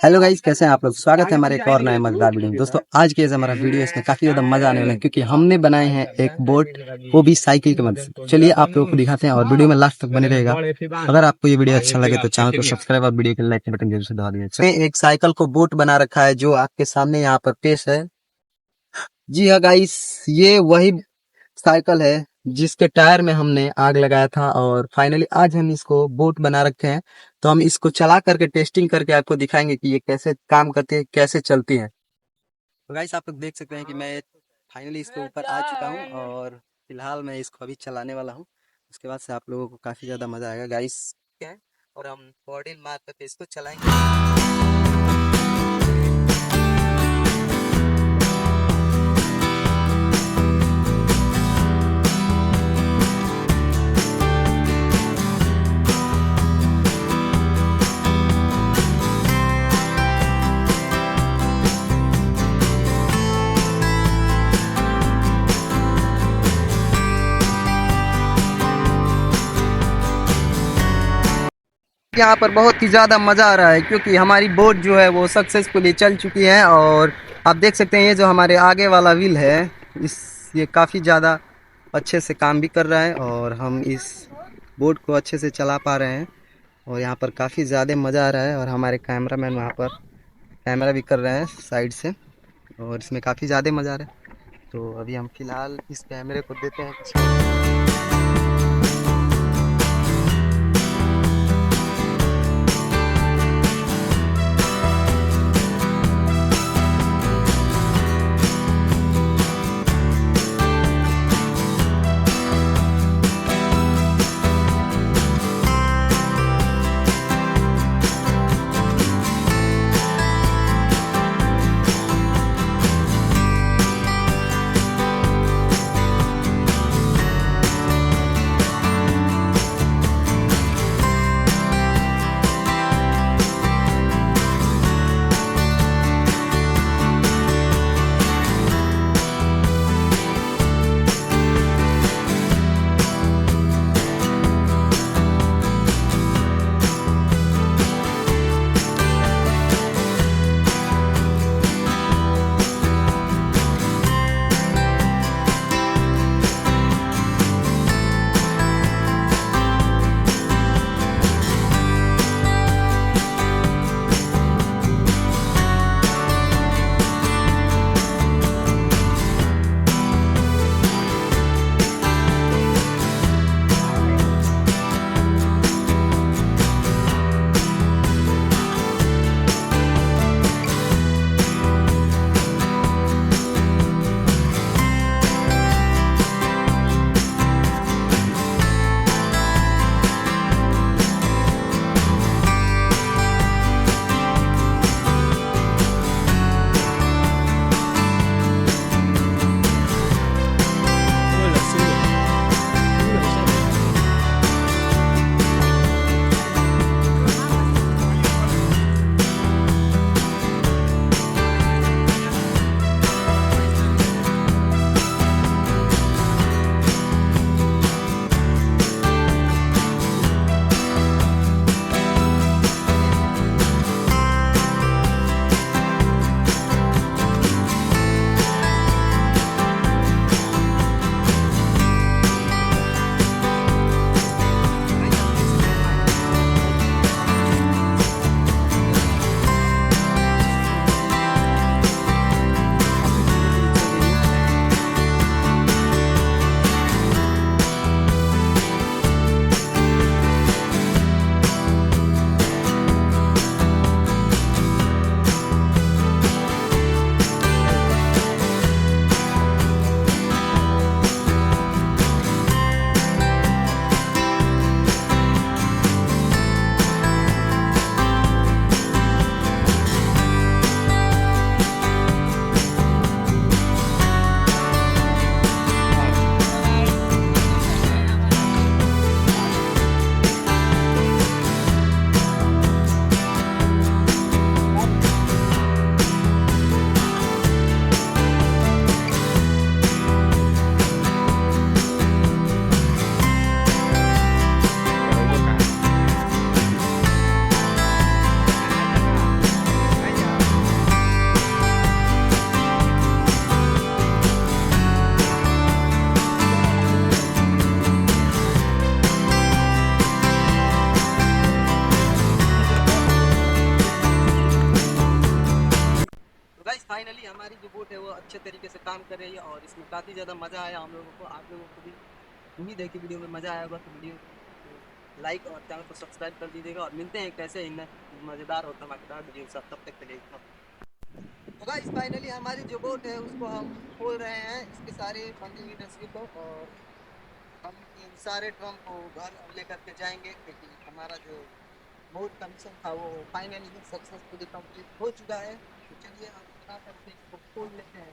Hello guys, कैसे हैं आप लोग। स्वागत है हमारे एक और नए मजेदार वीडियो में। दोस्तों आज के हमारा वीडियो इसमें काफी ज्यादा मजा आने वाला है क्योंकि हमने बनाए हैं एक बोट, वो भी साइकिल की मदद से। चलिए आप लोगों को दिखाते हैं और वीडियो में लास्ट तक बने रहेगा। अगर आपको ये वीडियो अच्छा लगे तो चैनल को सब्सक्राइब और वीडियो के लाइक बटन जरूर से दबा दीजिए। एक साइकिल को बोट बना रखा है जो आपके सामने यहाँ पर पेश है। जी हाँ गाइस, ये वही साइकिल है जिसके टायर में हमने आग लगाया था और फाइनली आज हम इसको बोट बना रखे हैं। तो हम इसको चला करके टेस्टिंग करके आपको दिखाएंगे कि ये कैसे काम करती है, कैसे चलती है। तो गाइस आप लोग देख सकते हैं कि मैं फाइनली इसके ऊपर आ चुका हूँ और फिलहाल मैं इसको अभी चलाने वाला हूँ। उसके बाद से आप लोगों को काफी ज्यादा मजा आएगा गाइस। और हम बॉडी मार करके इसको चलाएंगे। यहाँ पर बहुत ही ज़्यादा मज़ा आ रहा है क्योंकि हमारी बोट जो है वो सक्सेसफुली चल चुकी है। और आप देख सकते हैं ये जो हमारे आगे वाला व्हील है इस ये काफ़ी ज़्यादा अच्छे से काम भी कर रहा है और हम इस बोट को अच्छे से चला पा रहे हैं। और यहाँ पर काफ़ी ज़्यादा मज़ा आ रहा है और हमारे कैमरामैन वहाँ पर कैमरा भी कर रहे हैं साइड से और इसमें काफ़ी ज़्यादा मज़ा आ रहा है। तो अभी हम फिलहाल इस कैमरे को देते हैं। हमारी जो बोट है वो अच्छे तरीके से काम कर रही है और इसमें काफ़ी ज़्यादा मज़ा आया हम लोगों को। आप लोगों को भी उम्मीद है कि वीडियो में मज़ा आया होगा, तो वीडियो को लाइक और चैनल को सब्सक्राइब कर दीजिएगा और मिलते हैं एक ऐसे ही मज़ेदार और धमाकेदार वीडियो के साथ। तब तक के लिए तो गाइस फाइनली हमारी जो बोट है उसको हम खोल रहे हैं, इसके सारे बंधी हुई रस्सी को, और हम इन सारे ड्रम को घर लेकर के जाएंगे, क्योंकि हमारा जो बोट का मिशन था वो फाइनली सक्सेसफुली कंप्लीट हो चुका है। तो चलिए हम बना करके इसको खोल लेते हैं।